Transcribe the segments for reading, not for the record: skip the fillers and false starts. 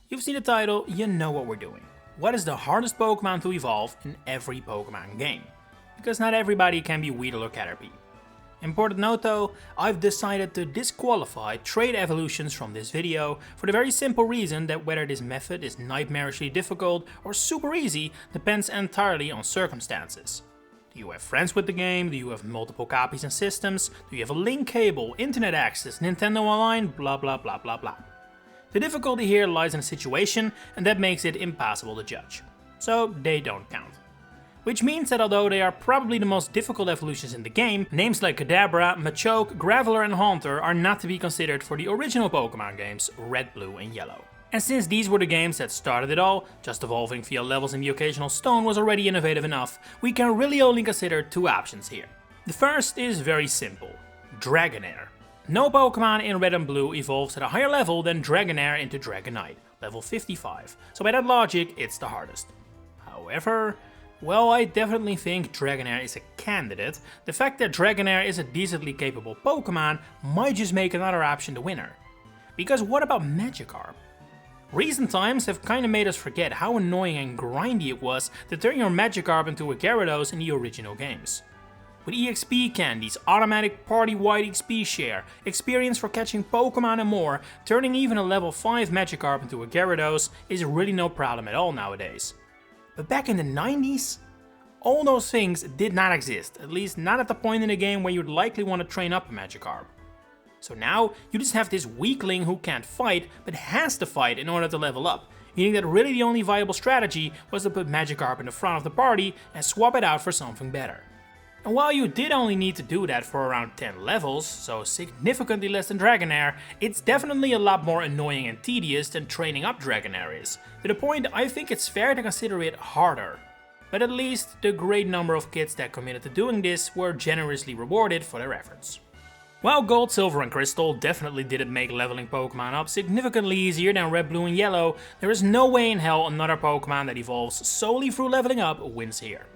You've seen the title, you know what we're doing. What is the hardest Pokemon to evolve in every Pokemon game? Because not everybody can be Weedle or Caterpie. Important note though, I've decided to disqualify trait evolutions from this video for the very simple reason that whether this method is nightmarishly difficult or super easy depends entirely on circumstances. Do you have friends with the game? Do you have multiple copies and systems? Do you have a link cable, internet access, Nintendo Online, blah blah blah blah blah. The difficulty here lies in the situation, and that makes it impossible to judge. So they don't count. Which means that although they are probably the most difficult evolutions in the game, names like Kadabra, Machoke, Graveler and Haunter are not to be considered for the original Pokemon games Red, Blue and Yellow. And since these were the games that started it all, just evolving via levels in the occasional stone was already innovative enough, we can really only consider two options here. The first is very simple, Dragonair. No Pokemon in Red and Blue evolves at a higher level than Dragonair into Dragonite, level 55, so by that logic it's the hardest. However, well, I definitely think Dragonair is a candidate. The fact that Dragonair is a decently capable Pokemon might just make another option the winner. Because what about Magikarp? Recent times have kinda made us forget how annoying and grindy it was to turn your Magikarp into a Gyarados in the original games. With EXP candies, automatic party-wide XP share, experience for catching Pokemon and more, turning even a level 5 Magikarp into a Gyarados is really no problem at all nowadays. But back in the 90s, all those things did not exist, at least not at the point in the game where you'd likely want to train up a Magikarp. So now, you just have this weakling who can't fight, but has to fight in order to level up, meaning that really the only viable strategy was to put Magikarp in the front of the party and swap it out for something better. And while you did only need to do that for around 10 levels, so significantly less than Dragonair, it's definitely a lot more annoying and tedious than training up Dragonair is, to the point I think it's fair to consider it harder. But at least, the great number of kids that committed to doing this were generously rewarded for their efforts. While Gold, Silver and Crystal definitely didn't make leveling Pokemon up significantly easier than Red, Blue and Yellow, there is no way in hell another Pokemon that evolves solely through leveling up wins here.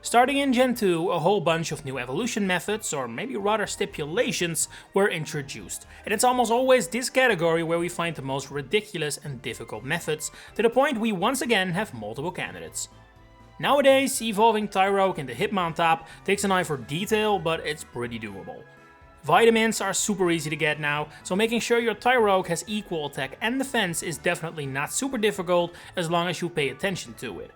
Starting in Gen 2, a whole bunch of new evolution methods, or maybe rather stipulations, were introduced, and it's almost always this category where we find the most ridiculous and difficult methods, to the point we once again have multiple candidates. Nowadays, evolving Tyrogue into Hitmontop takes an eye for detail, but it's pretty doable. Vitamins are super easy to get now, so making sure your Tyrogue has equal attack and defense is definitely not super difficult as long as you pay attention to it.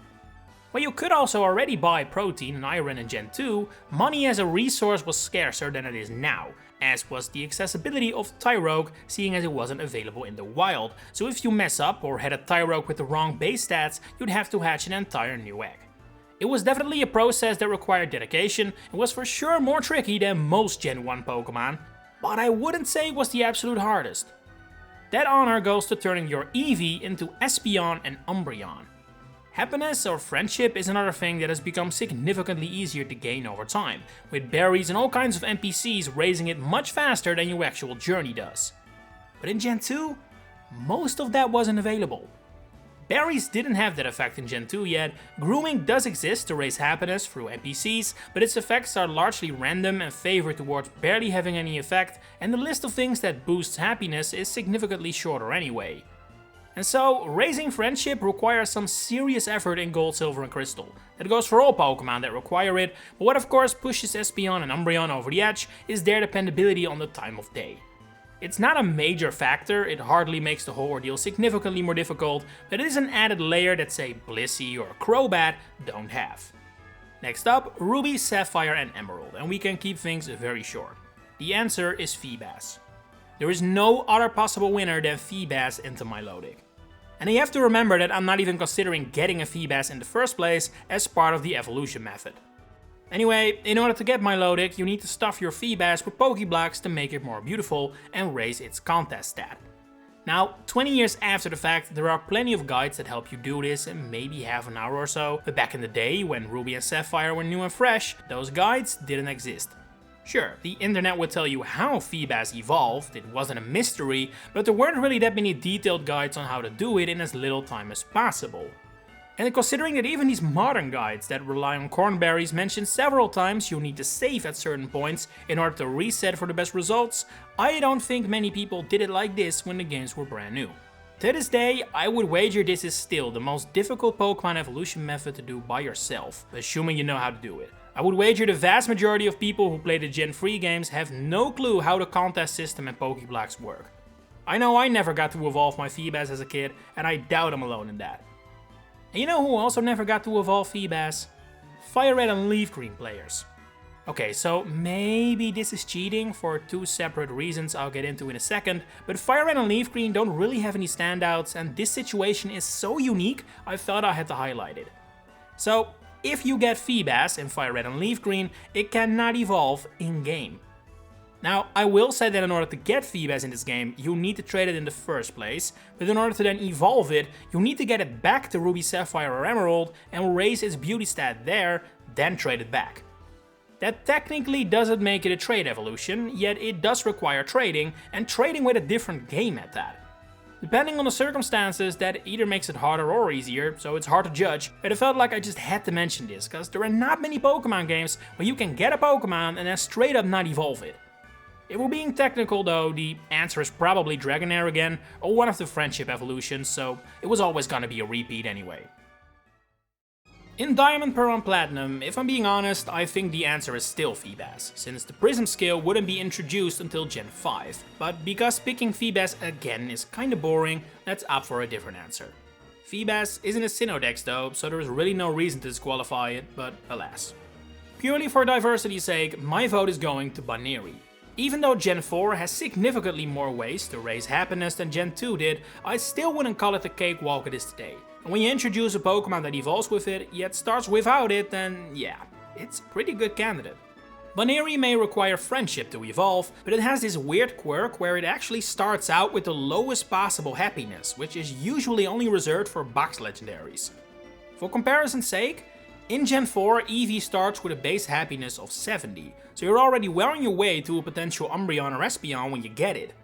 While you could also already buy protein and iron in Gen 2, money as a resource was scarcer than it is now, as was the accessibility of Tyrogue, seeing as it wasn't available in the wild, so if you mess up or had a Tyrogue with the wrong base stats, you'd have to hatch an entire new egg. It was definitely a process that required dedication and was for sure more tricky than most Gen 1 Pokemon, but I wouldn't say it was the absolute hardest. That honor goes to turning your Eevee into Espeon and Umbreon. Happiness or friendship is another thing that has become significantly easier to gain over time, with berries and all kinds of NPCs raising it much faster than your actual journey does. But in Gen 2, most of that wasn't available. Berries didn't have that effect in Gen 2 yet. Grooming does exist to raise happiness through NPCs, but its effects are largely random and favored towards barely having any effect, and the list of things that boosts happiness is significantly shorter anyway. And so, raising friendship requires some serious effort in Gold, Silver and Crystal. That goes for all Pokemon that require it, but what of course pushes Espeon and Umbreon over the edge is their dependability on the time of day. It's not a major factor, it hardly makes the whole ordeal significantly more difficult, but it is an added layer that say Blissey or Crobat don't have. Next up, Ruby, Sapphire and Emerald, and we can keep things very short. The answer is Feebas. There is no other possible winner than Feebas into Milotic. And you have to remember that I'm not even considering getting a Feebas in the first place as part of the evolution method. Anyway, in order to get Milotic, you need to stuff your Feebas with Pokeblocks to make it more beautiful and raise its contest stat. Now, 20 years after the fact, there are plenty of guides that help you do this in maybe half an hour or so, but back in the day, when Ruby and Sapphire were new and fresh, those guides didn't exist. Sure, the internet would tell you how Feebas evolved, it wasn't a mystery, but there weren't really that many detailed guides on how to do it in as little time as possible. And considering that even these modern guides that rely on cornberries mention several times you'll need to save at certain points in order to reset for the best results, I don't think many people did it like this when the games were brand new. To this day, I would wager this is still the most difficult Pokemon evolution method to do by yourself, assuming you know how to do it. I would wager the vast majority of people who play the Gen 3 games have no clue how the contest system and Pokeblocks work. I know I never got to evolve my Feebas as a kid, and I doubt I'm alone in that. And you know who also never got to evolve Feebas? FireRed and LeafGreen players. Okay, so maybe this is cheating for two separate reasons I'll get into in a second, but FireRed and LeafGreen don't really have any standouts, and this situation is so unique I thought I had to highlight it. So, if you get Feebas in FireRed and LeafGreen, it cannot evolve in-game. Now, I will say that in order to get Feebas in this game, you need to trade it in the first place, but in order to then evolve it, you need to get it back to Ruby, Sapphire or Emerald and raise its beauty stat there, then trade it back. That technically doesn't make it a trade evolution, yet it does require trading, and trading with a different game at that. Depending on the circumstances, that either makes it harder or easier, so it's hard to judge, but it felt like I just had to mention this, cause there are not many Pokemon games where you can get a Pokemon and then straight up not evolve it. If we're being technical though, the answer is probably Dragonair again, or one of the Friendship evolutions, so it was always gonna be a repeat anyway. In Diamond, Pearl and Platinum, if I'm being honest, I think the answer is still Feebas, since the Prism skill wouldn't be introduced until Gen 5, but because picking Feebas again is kinda boring, let's opt for a different answer. Feebas isn't a Sinnoh Dex though, so there is really no reason to disqualify it, but alas. Purely for diversity's sake, my vote is going to Baneri. Even though Gen 4 has significantly more ways to raise happiness than Gen 2 did, I still wouldn't call it the cakewalk it is today. And when you introduce a Pokemon that evolves with it, yet starts without it, then yeah, it's a pretty good candidate. Baneri may require Friendship to evolve, but it has this weird quirk where it actually starts out with the lowest possible happiness, which is usually only reserved for box legendaries. For comparison's sake, in Gen 4, Eevee starts with a base happiness of 70, so you're already well on your way to a potential Umbreon or Espeon when you get it.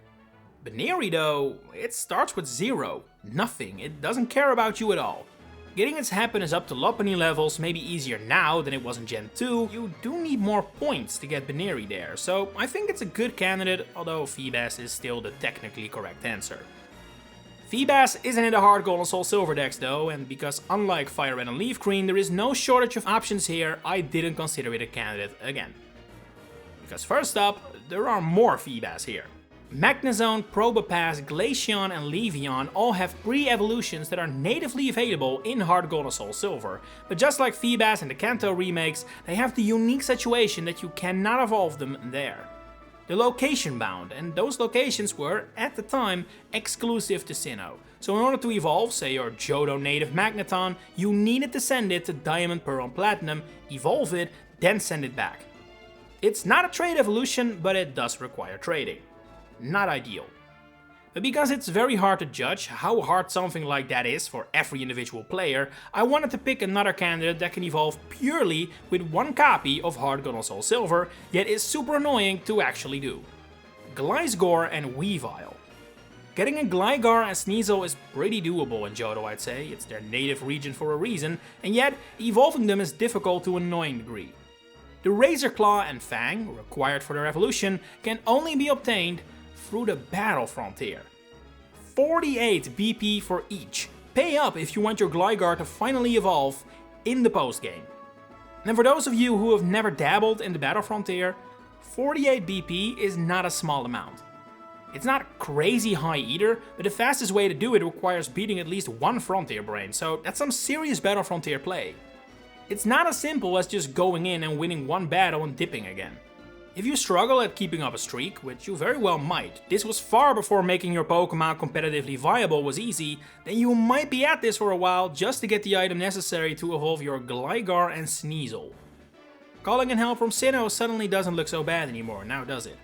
Baneri though, it starts with 0, nothing, it doesn't care about you at all. Getting its happiness up to Lopunny levels may be easier now than it was in Gen 2, you do need more points to get Baneri there, so I think it's a good candidate, although Feebas is still the technically correct answer. Feebas isn't in the HeartGold and SoulSilver decks though, and because unlike FireRed and LeafGreen there is no shortage of options here, I didn't consider it a candidate again. Because first up, there are more Feebas here. Magnezone, Probopass, Glaceon and Leafeon all have pre-evolutions that are natively available in HeartGold and SoulSilver, but just like Feebas and the Kanto remakes, they have the unique situation that you cannot evolve them there. They're location bound, and those locations were, at the time, exclusive to Sinnoh. So in order to evolve, say your Johto native Magneton, you needed to send it to Diamond, Pearl and Platinum, evolve it, then send it back. It's not a trade evolution, but it does require trading. Not ideal. But because it's very hard to judge how hard something like that is for every individual player, I wanted to pick another candidate that can evolve purely with one copy of HeartGold and SoulSilver, yet is super annoying to actually do. Gliscor and Weavile. Getting a Gligar and Sneasel is pretty doable in Johto, I'd say, it's their native region for a reason, and yet evolving them is difficult to an annoying degree. The Razor Claw and Fang, required for their evolution, can only be obtained through the Battle Frontier. 48 BP for each. Pay up if you want your Gligar to finally evolve in the post-game. And for those of you who have never dabbled in the Battle Frontier, 48 BP is not a small amount. It's not crazy high either, but the fastest way to do it requires beating at least one Frontier Brain, so that's some serious Battle Frontier play. It's not as simple as just going in and winning one battle and dipping again. If you struggle at keeping up a streak, which you very well might, this was far before making your Pokemon competitively viable was easy, then you might be at this for a while just to get the item necessary to evolve your Gligar and Sneasel. Calling in help from Sinnoh suddenly doesn't look so bad anymore, now does it?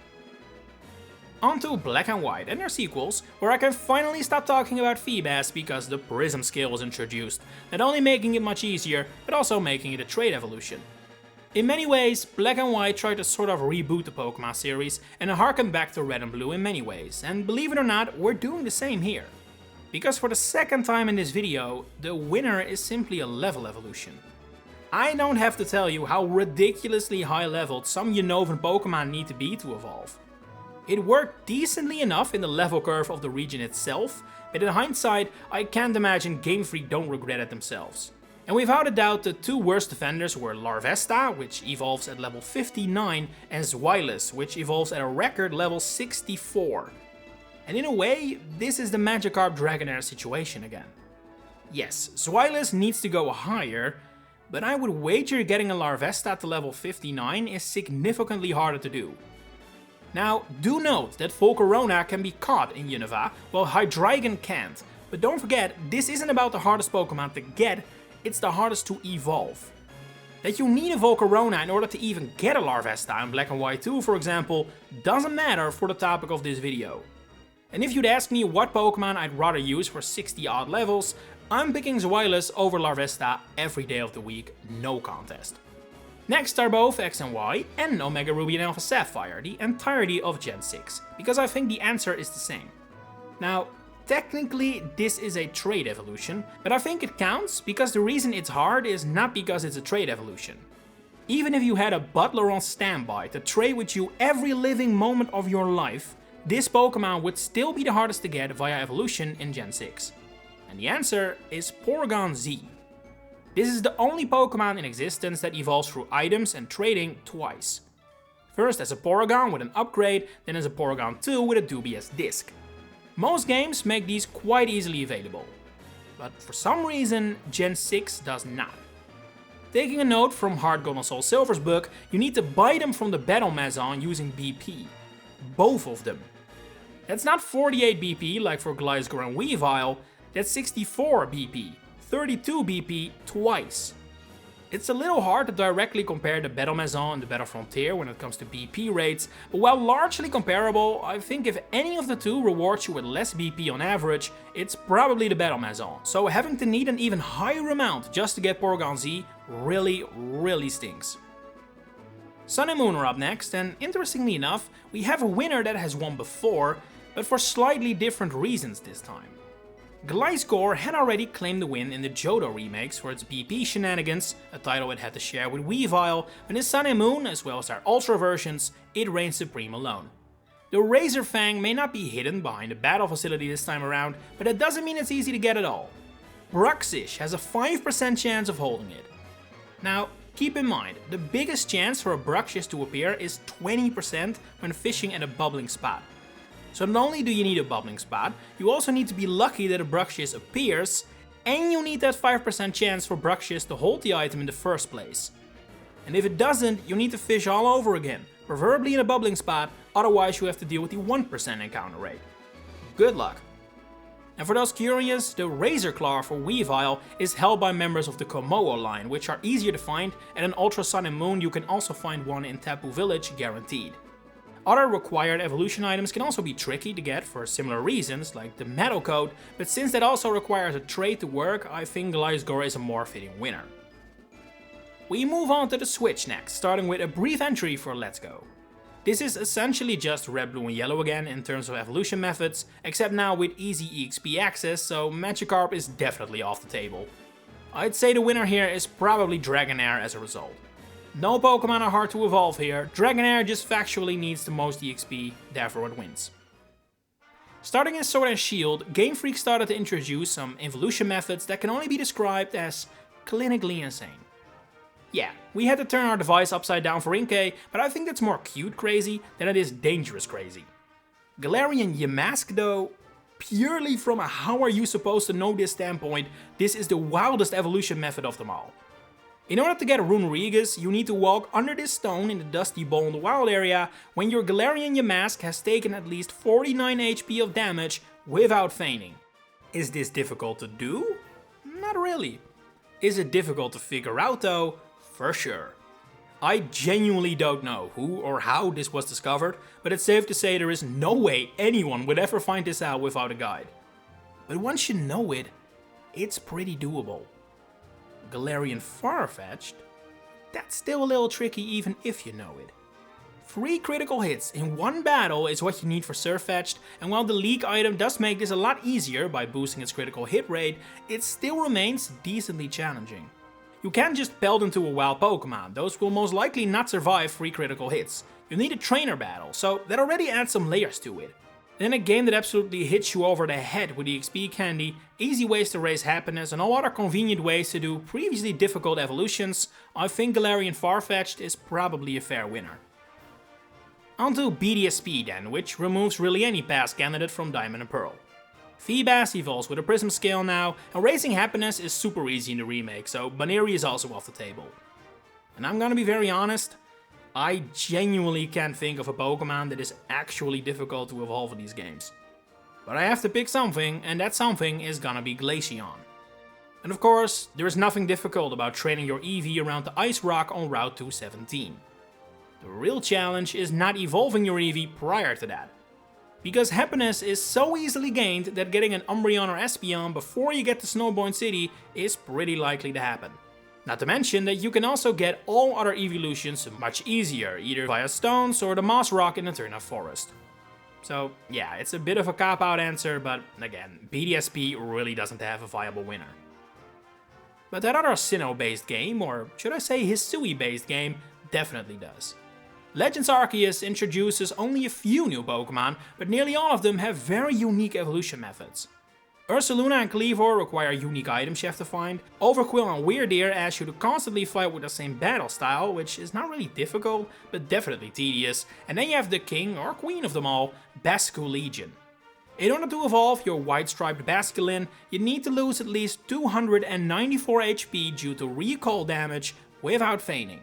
On to Black and White and their sequels, where I can finally stop talking about Feebas because the Prism skill was introduced, not only making it much easier, but also making it a trade evolution. In many ways, Black and White tried to sort of reboot the Pokemon series and harken back to Red and Blue in many ways, and believe it or not, we're doing the same here. Because for the second time in this video, the winner is simply a level evolution. I don't have to tell you how ridiculously high leveled some Unova Pokemon need to be to evolve. It worked decently enough in the level curve of the region itself, but in hindsight, I can't imagine Game Freak don't regret it themselves. And without a doubt, the two worst defenders were Larvesta, which evolves at level 59, and Zweilous, which evolves at a record level 64. And in a way, this is the Magikarp Dragonair situation again. Yes, Zweilous needs to go higher, but I would wager getting a Larvesta to level 59 is significantly harder to do. Now, do note that Volcarona can be caught in Unova, while Hydreigon can't, but don't forget, this isn't about the hardest Pokemon to get, it's the hardest to evolve. That you need a Volcarona in order to even get a Larvesta in Black and White 2, for example, doesn't matter for the topic of this video. And if you'd ask me what Pokemon I'd rather use for 60 odd levels, I'm picking Zweilous over Larvesta every day of the week, no contest. Next are both X and Y and Omega Ruby and Alpha Sapphire, the entirety of Gen 6, because I think the answer is the same. Now, technically this is a trait evolution, but I think it counts because the reason it's hard is not because it's a trait evolution. Even if you had a Butler on standby to trade with you every living moment of your life, this Pokemon would still be the hardest to get via evolution in Gen 6. And the answer is Porygon Z. This is the only Pokemon in existence that evolves through items and trading twice. First as a Porygon with an upgrade, then as a Porygon 2 with a dubious disc. Most games make these quite easily available, but for some reason Gen 6 does not. Taking a note from HeartGold and SoulSilver's book, you need to buy them from the Battle Maison using BP. Both of them. That's not 48 BP like for Gliscor and Weavile, that's 64 BP. 32 BP twice. It's a little hard to directly compare the Battle Maison and the Battle Frontier when it comes to BP rates, but while largely comparable, I think if any of the two rewards you with less BP on average, it's probably the Battle Maison, so having to need an even higher amount just to get Porygon Z really stinks. Sun and Moon are up next, and interestingly enough, we have a winner that has won before, but for slightly different reasons this time. Gliscor had already claimed the win in the Johto remakes for its BP shenanigans, a title it had to share with Weavile, but in Sun and Moon, as well as their Ultra versions, it reigned supreme alone. The Razor Fang may not be hidden behind the battle facility this time around, but that doesn't mean it's easy to get at all. Bruxish has a 5% chance of holding it. Now, keep in mind, the biggest chance for a Bruxish to appear is 20% when fishing at a bubbling spot. So not only do you need a bubbling spot, you also need to be lucky that a Bruxish appears, and you need that 5% chance for Bruxish to hold the item in the first place. And if it doesn't, you need to fish all over again, preferably in a bubbling spot, otherwise you have to deal with the 1% encounter rate. Good luck. And for those curious, the Razor Claw for Weavile is held by members of the Komodo line, which are easier to find, and in Ultra Sun and Moon you can also find one in Tapu Village guaranteed. Other required evolution items can also be tricky to get for similar reasons, like the Metal Coat, but since that also requires a trade to work, I think Gliscor is a more fitting winner. We move on to the Switch next, starting with a brief entry for Let's Go. This is essentially just Red, Blue and Yellow again in terms of evolution methods, except now with easy EXP access, so Magikarp is definitely off the table. I'd say the winner here is probably Dragonair as a result. No Pokemon are hard to evolve here, Dragonair just factually needs the most EXP, therefore it wins. Starting in Sword and Shield, Game Freak started to introduce some evolution methods that can only be described as clinically insane. Yeah, we had to turn our device upside down for Inkay, but I think that's more cute crazy than it is dangerous crazy. Galarian Yamask though, purely from a how are you supposed to know this standpoint, this is the wildest evolution method of them all. In order to get Runerigus, you need to walk under this stone in the Dusty Bowl in the wild area when your Galarian Yamask has taken at least 49 HP of damage without feigning. Is this difficult to do? Not really. Is it difficult to figure out though? For sure. I genuinely don't know who or how this was discovered, but it's safe to say there is no way anyone would ever find this out without a guide. But once you know it, it's pretty doable. Galarian Farfetch'd? That's still a little tricky even if you know it. 3 critical hits in one battle is what you need for Surfetch'd, and while the League item does make this a lot easier by boosting its critical hit rate, it still remains decently challenging. You can't just pelt into a wild Pokemon, those will most likely not survive 3 critical hits. You need a trainer battle, so that already adds some layers to it. Then a game that absolutely hits you over the head with the XP candy, easy ways to raise happiness, and all other convenient ways to do previously difficult evolutions, I think Galarian Farfetch'd is probably a fair winner. Onto BDSP then, which removes really any past candidate from Diamond and Pearl. Feebas evolves with a Prism scale now, and raising happiness is super easy in the remake, so Baneri is also off the table. And I'm gonna be very honest, I genuinely can't think of a Pokemon that is actually difficult to evolve in these games. But I have to pick something, and that something is gonna be Glaceon. And of course, there is nothing difficult about training your Eevee around the Ice Rock on Route 217. The real challenge is not evolving your Eevee prior to that. Because happiness is so easily gained that getting an Umbreon or Espeon before you get to Snowbound City is pretty likely to happen. Not to mention that you can also get all other evolutions much easier, either via stones or the Moss Rock in the Eterna Forest. So yeah, it's a bit of a cop-out answer, but again, BDSP really doesn't have a viable winner. But that other Sinnoh-based game, or should I say Hisui-based game, definitely does. Legends Arceus introduces only a few new Pokemon, but nearly all of them have very unique evolution methods. Ursaluna and Kleavor require unique items you have to find. Overqwil and Weirdeer ask you to constantly fight with the same battle style, which is not really difficult, but definitely tedious. And then you have the king or queen of them all, Bascu Legion. In order to evolve your white-striped Basculin, you need to lose at least 294 HP due to recall damage without feigning.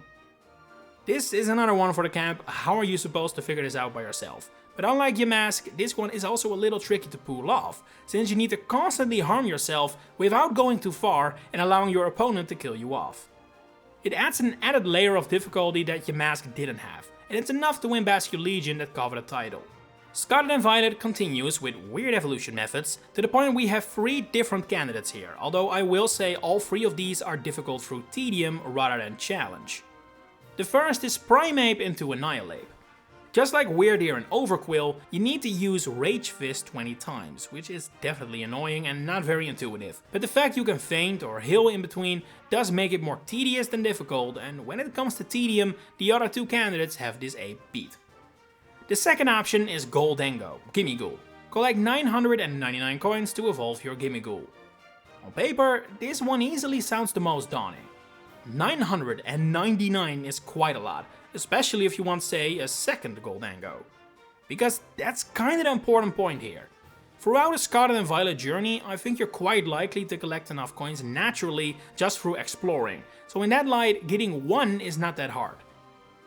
This is another one for the camp, how are you supposed to figure this out by yourself? But unlike Yamask, this one is also a little tricky to pull off, since you need to constantly harm yourself without going too far and allowing your opponent to kill you off. It adds an added layer of difficulty that Yamask didn't have, and it's enough to win Bascu Legion that covered the title. Scarlet and Violet continues with weird evolution methods, to the point we have 3 different candidates here, although I will say all 3 of these are difficult through tedium rather than challenge. The first is Primeape into Annihilate. Just like Weirdeer and Overqwil, you need to use Rage Fist 20 times, which is definitely annoying and not very intuitive. But the fact you can feint or heal in between does make it more tedious than difficult, and when it comes to tedium, the other 2 candidates have this ape beat. The second option is Goldengo, Gimmighoul. Collect 999 coins to evolve your Gimmighoul. On paper, this one easily sounds the most daunting. 999 is quite a lot, especially if you want, say, a second Goldengo. Because that's kinda the important point here. Throughout the Scarlet and Violet journey, I think you're quite likely to collect enough coins naturally just through exploring, so in that light, getting 1 is not that hard.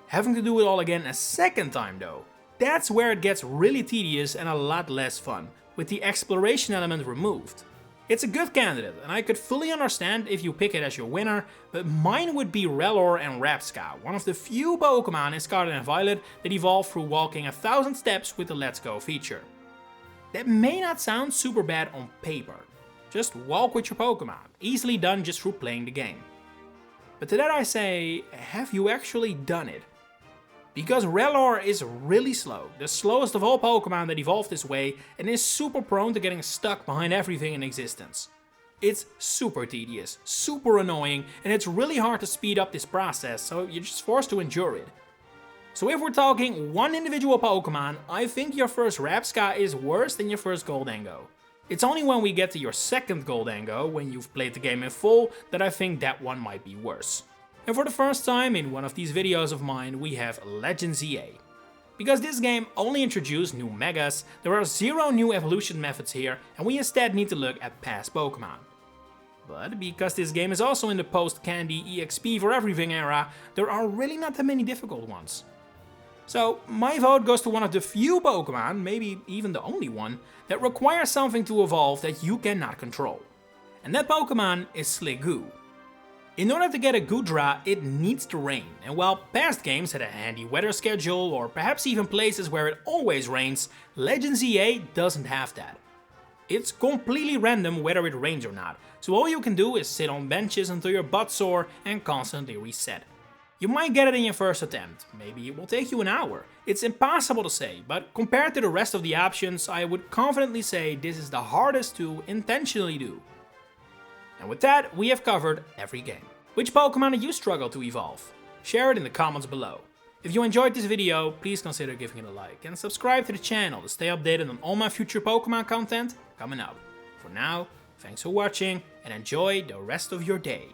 Having to do it all again a second time though, that's where it gets really tedious and a lot less fun, with the exploration element removed. It's a good candidate, and I could fully understand if you pick it as your winner, but mine would be Rellor and Rapska, one of the few Pokemon in Scarlet and Violet that evolve through walking 1000 steps with the Let's Go feature. That may not sound super bad on paper. Just walk with your Pokemon, easily done just through playing the game. But to that I say, have you actually done it? Because Rellor is really slow, the slowest of all Pokemon that evolve this way, and is super prone to getting stuck behind everything in existence. It's super tedious, super annoying, and it's really hard to speed up this process, so you're just forced to endure it. So if we're talking one individual Pokemon, I think your first Rapska is worse than your first Goldengo. It's only when we get to your second Goldengo, when you've played the game in full, that I think that one might be worse. And for the first time in one of these videos of mine, we have Legends EA. Because this game only introduced new Megas, there are 0 new evolution methods here, and we instead need to look at past Pokemon. But because this game is also in the post-Candy EXP for everything era, there are really not that many difficult ones. So my vote goes to one of the few Pokemon, maybe even the only one, that requires something to evolve that you cannot control. And that Pokemon is Sliggoo. In order to get a Goodra, it needs to rain, and while past games had a handy weather schedule, or perhaps even places where it always rains, Legends EA doesn't have that. It's completely random whether it rains or not, so all you can do is sit on benches until your butt's sore and constantly reset. You might get it in your first attempt, maybe it will take you an hour. It's impossible to say, but compared to the rest of the options, I would confidently say this is the hardest to intentionally do. And with that, we have covered every game. Which Pokemon do you struggle to evolve? Share it in the comments below. If you enjoyed this video, please consider giving it a like and subscribe to the channel to stay updated on all my future Pokemon content coming up. For now, thanks for watching and enjoy the rest of your day.